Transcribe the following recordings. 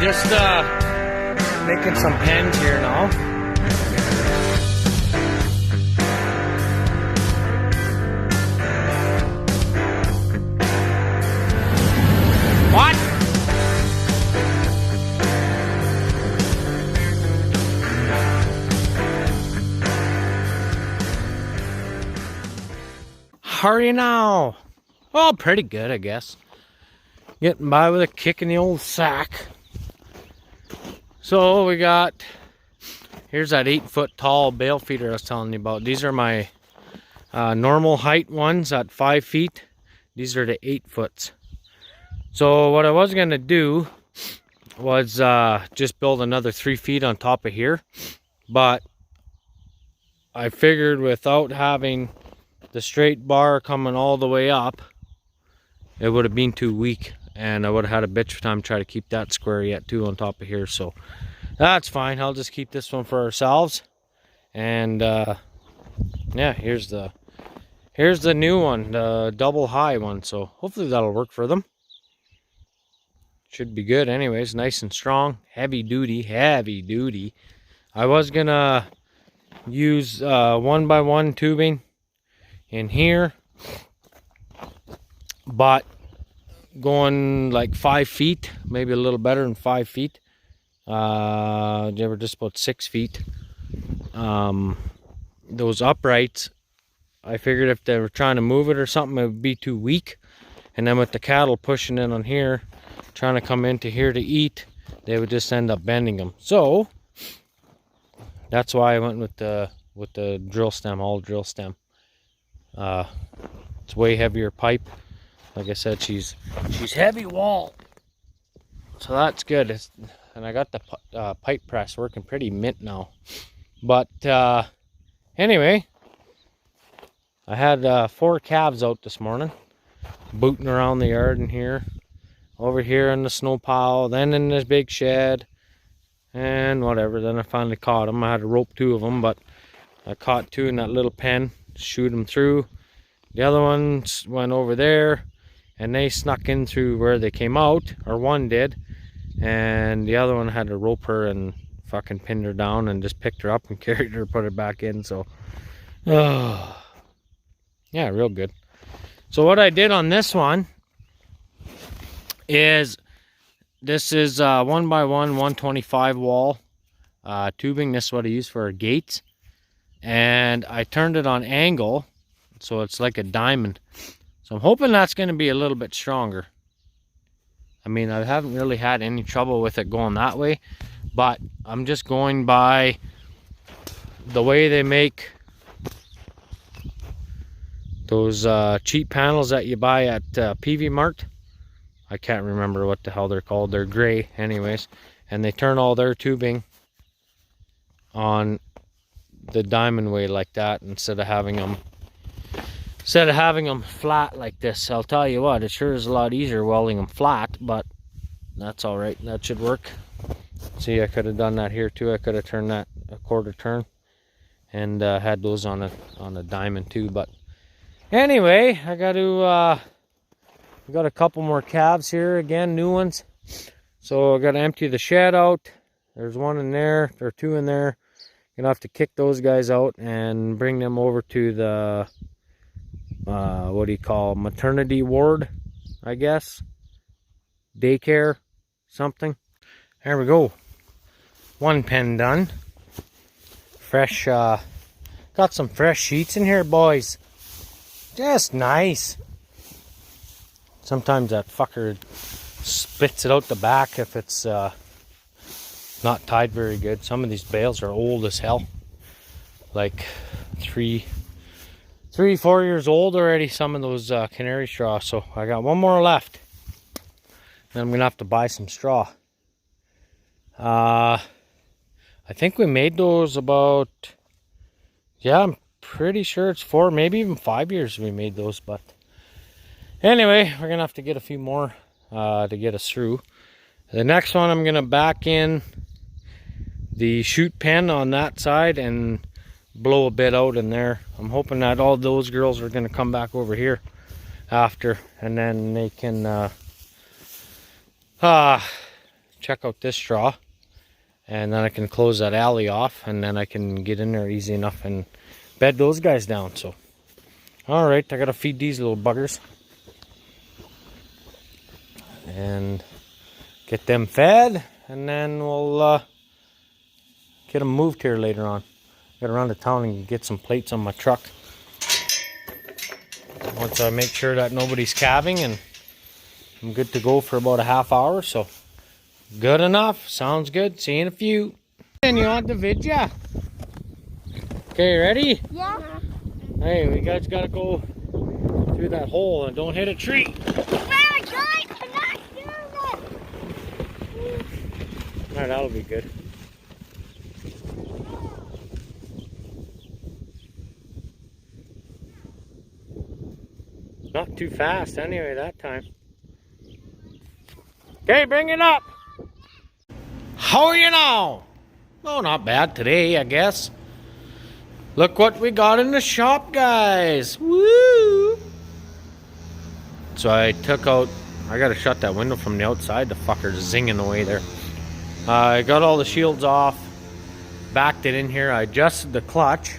just making some pens here now. What? Hurry now. Oh, pretty good, I guess. Getting by with a kick in the old sack. So we got, here's that 8-foot tall bale feeder I was telling you about. These are my normal height ones at 5 feet. These are the 8-foots. So what I was going to do was just build another 3 feet on top of here. But I figured without having the straight bar coming all the way up, it would have been too weak. And I would have had a bitch of time to try to keep that square yet too on top of here. So that's fine. I'll just keep this one for ourselves. And yeah, here's the new one, the double high one. So hopefully that'll work for them. Should be good anyways. Nice and strong. Heavy duty. I was gonna use 1x1 tubing in here, but going like 5 feet, maybe a little better than 5 feet. They were just about 6 feet. Those uprights, I figured if they were trying to move it or something, it would be too weak. And then with the cattle pushing in on here, trying to come into here to eat, they would just end up bending them. So that's why I went with the drill stem, all drill stem. It's way heavier pipe. Like I said, she's heavy wall, so that's good. And I got the pipe press working pretty mint now. But anyway, I had 4 calves out this morning, booting around the yard in here, over here in the snow pile, then in this big shed, and whatever. Then I finally caught them. I had to rope 2 of them, but I caught 2 in that little pen, shoot them through. The other ones went over there, and they snuck in through where they came out, or one did, and the other one had to rope her and fucking pinned her down and just picked her up and carried her, put her back in. So yeah, real good. So what I did on this one is, this is 1x1 125 wall tubing. This is what I use for our gates, and I turned it on angle so it's like a diamond. So I'm hoping that's going to be a little bit stronger. I mean, I haven't really had any trouble with it going that way, but I'm just going by the way they make those cheap panels that you buy at PV Mart. I can't remember what the hell they're called. They're gray anyways, and they turn all their tubing on the diamond way like that instead of having them flat like this. I'll tell you what, it sure is a lot easier welding them flat, but that's all right. That should work. See, I could have done that here too. I could have turned that a quarter turn and had those on a diamond too. But anyway, I got to we got a couple more calves here, again, new ones. So I got to empty the shed out. There's 1 in there, there are 2 in there. Gonna have to kick those guys out and bring them over to the what do you call, maternity ward, I guess, daycare, something. There we go. 1 pen done. Fresh, got some fresh sheets in here, boys. Just nice. Sometimes that fucker spits it out the back if it's not tied very good. Some of these bales are old as hell, like 3-4 years old already, some of those canary straw. So I got 1 more left, then I'm gonna have to buy some straw. I think we made those about, yeah, I'm pretty sure it's 4, maybe even 5 years we made those. But anyway, we're gonna have to get a few more to get us through. The next one, I'm gonna back in the chute pen on that side and blow a bit out in there. I'm hoping that all those girls are gonna come back over here after, and then they can check out this straw, and then I can close that alley off, and then I can get in there easy enough and bed those guys down. So, all right, I gotta feed these little buggers and get them fed, and then we'll get them moved here later on. Gotta run to town and get some plates on my truck. Once I make sure that nobody's calving, and I'm good to go for about a half hour. So good enough. Sounds good. See you in a few. And you want the vidya? Okay, ready? Yeah. Hey, we guys gotta go through that hole and don't hit a tree. Alright, that'll be good. Not too fast anyway that time. Okay, bring it up. How are you now? Oh, not bad today, I guess. Look what we got in the shop, guys. Woo! So I took out, I gotta shut that window from the outside. The fucker's zinging away there. I got all the shields off, backed it in here. I adjusted the clutch.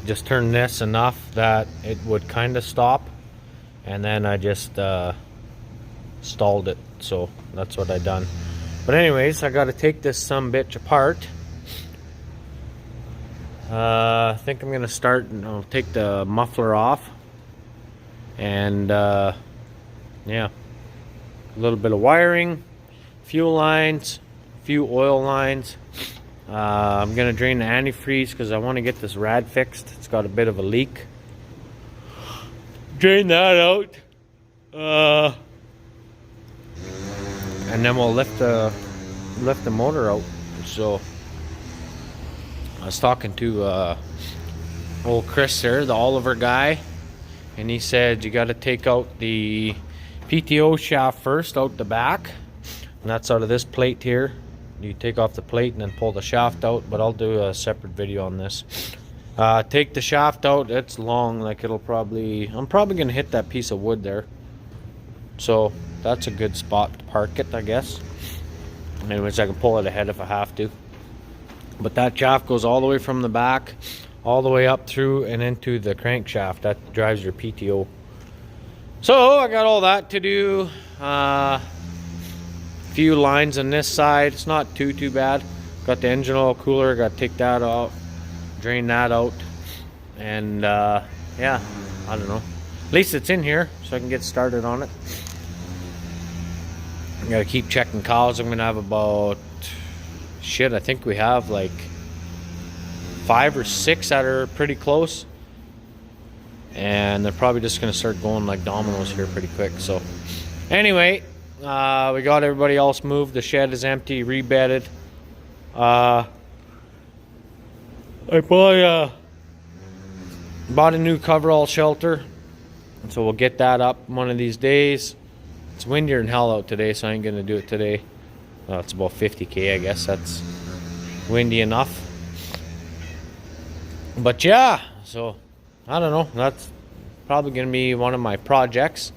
Just turned this enough that it would kind of stop, and then I just stalled it. So that's what I done. But anyways, I got to take this sumbitch apart. I think I'm gonna start and I'll take the muffler off, and yeah, a little bit of wiring, fuel lines, few oil lines. I'm gonna drain the antifreeze because I want to get this rad fixed. It's got a bit of a leak. Drain that out, and then we'll lift the motor out. So I was talking to old Chris there, the Oliver guy, and he said you got to take out the PTO shaft first, out the back, and that's out of this plate here. You take off the plate and then pull the shaft out, but I'll do a separate video on this. Take the shaft out. It's long, like I'm probably gonna hit that piece of wood there, so that's a good spot to park it, I guess. Anyways, I can pull it ahead if I have to. But that shaft goes all the way from the back, all the way up through and into the crankshaft. That drives your PTO. So I got all that to do. Few lines on this side. It's not too bad. Got the engine oil cooler. Got to take that out, drain that out, and yeah, I don't know. At least it's in here, so I can get started on it. I gotta keep checking cows. I'm gonna have about, shit, I think we have like 5 or 6 that are pretty close, and they're probably just gonna start going like dominoes here pretty quick. So anyway, we got everybody else moved. The shed is empty, rebedded. I bought a new coverall shelter, so we'll get that up one of these days. It's windier than hell out today, so I ain't gonna do it today. It's about 50k, I guess. That's windy enough. But yeah, so I don't know. That's probably gonna be one of my projects.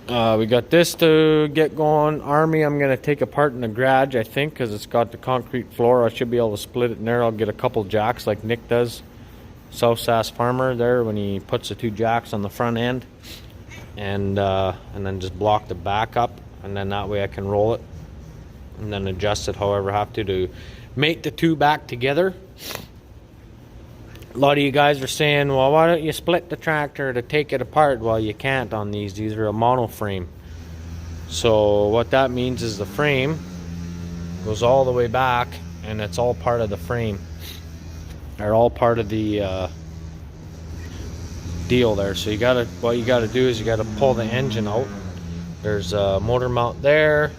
We got this to get going. Army, I'm gonna take apart in the garage, I think, because it's got the concrete floor. I should be able to split it in there. I'll get a couple jacks like Nick does, South Sass Farmer there, when he puts the 2 jacks on the front end, and then just block the back up, and then that way I can roll it and then adjust it however I have to mate the 2 back together. A lot of you guys are saying, well, why don't you split the tractor to take it apart? Well, you can't on these. These are a monoframe. So what that means is the frame goes all the way back, and it's all part of the frame. They're all part of the deal there. So what you gotta do is you gotta pull the engine out. There's a motor mount there,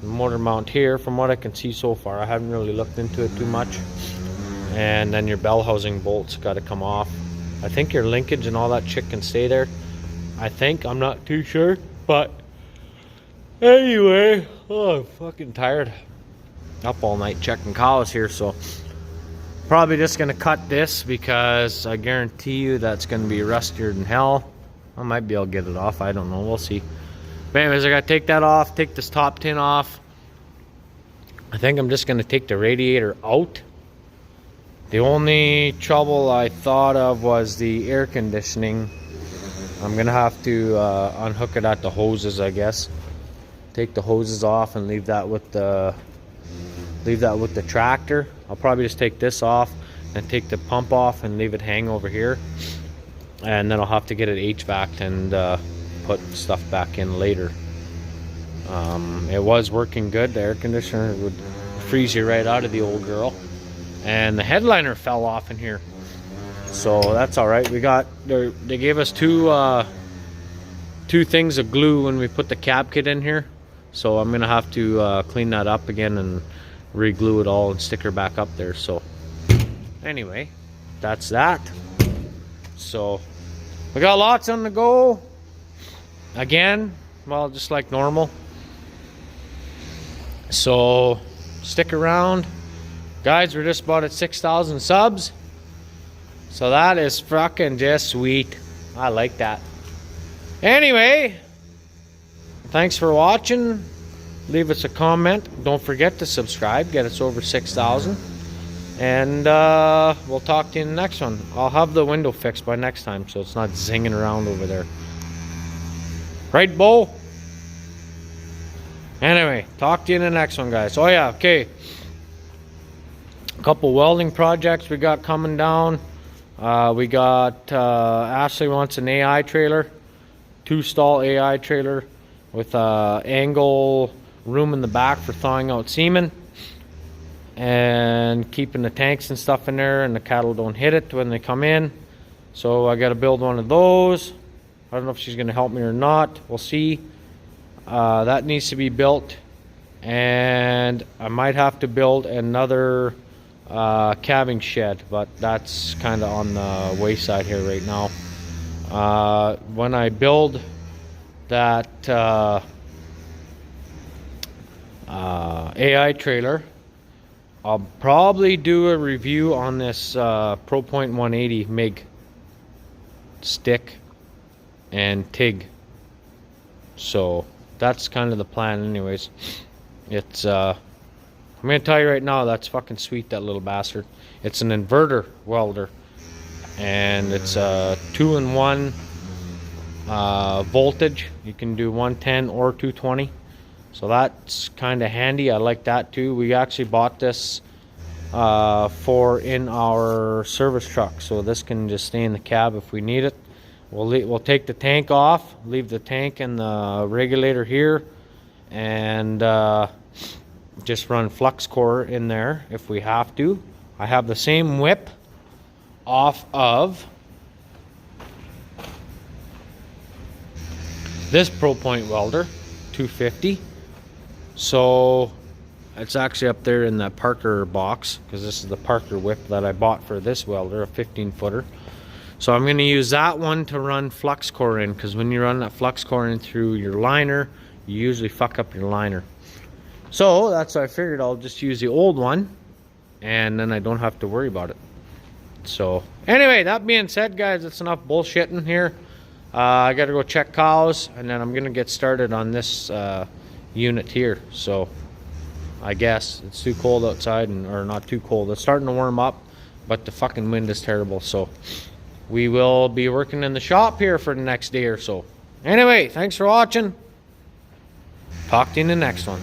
a motor mount here, from what I can see so far. I haven't really looked into it too much. And then your bell housing bolts got to come off. I think your linkage and all that shit can stay there. I think, I'm not too sure, but anyway, oh, I'm fucking tired. Up all night checking cows here, so probably just gonna cut this because I guarantee you that's gonna be rustier than hell. I might be able to get it off, I don't know, we'll see. But anyways, I gotta take that off, take this top tin off. I think I'm just gonna take the radiator out. The only trouble I thought of was the air conditioning. I'm gonna have to unhook it at the hoses, I guess. Take the hoses off and leave that with the tractor. I'll probably just take this off and take the pump off and leave it hang over here. And then I'll have to get it HVAC'd and put stuff back in later. It was working good. The air conditioner would freeze you right out of the old girl. And the headliner fell off in here, so that's all right. They gave us two things of glue when we put the cab kit in here, so I'm gonna have to clean that up again and re-glue it all and stick her back up there. So anyway, that's that. So we got lots on the go again, well, just like normal. So stick around. Guys, we're just about at 6,000 subs. So that is fucking just sweet. I like that. Anyway, thanks for watching. Leave us a comment. Don't forget to subscribe. Get us over 6,000. And we'll talk to you in the next one. I'll have the window fixed by next time so it's not zinging around over there. Right, Bo? Anyway, talk to you in the next one, guys. Oh yeah, okay. A couple welding projects we got coming down. We got Ashley wants an AI trailer, 2-stall AI trailer with angle room in the back for thawing out semen and keeping the tanks and stuff in there, and the cattle don't hit it when they come in. So I got to build one of those. I don't know if she's going to help me or not. We'll see. That needs to be built, and I might have to build another calving shed, but that's kind of on the wayside here right now. When I build that AI trailer, I'll probably do a review on this ProPoint 180 MIG stick and TIG. So that's kind of the plan anyways. It's I'm gonna tell you right now, that's fucking sweet, that little bastard. It's an inverter welder, and it's a 2-in-1 voltage. You can do 110 or 220, so that's kind of handy. I like that too. We actually bought this for in our service truck, so this can just stay in the cab if we need it. We'll take the tank off, leave the tank and the regulator here, and just run flux core in there if we have to. I have the same whip off of this ProPoint welder 250, so it's actually up there in that Parker box, because this is the Parker whip that I bought for this welder, a 15-footer. So I'm going to use that one to run flux core in, because when you run that flux core in through your liner, you usually fuck up your liner. So that's why I figured I'll just use the old one, and then I don't have to worry about it. So anyway, that being said, guys, it's enough bullshitting here. I gotta go check cows, and then I'm gonna get started on this unit here. So I guess it's too cold outside, or not too cold, it's starting to warm up, but the fucking wind is terrible. So we will be working in the shop here for the next day or so. Anyway, thanks for watching. Talk to you in the next one.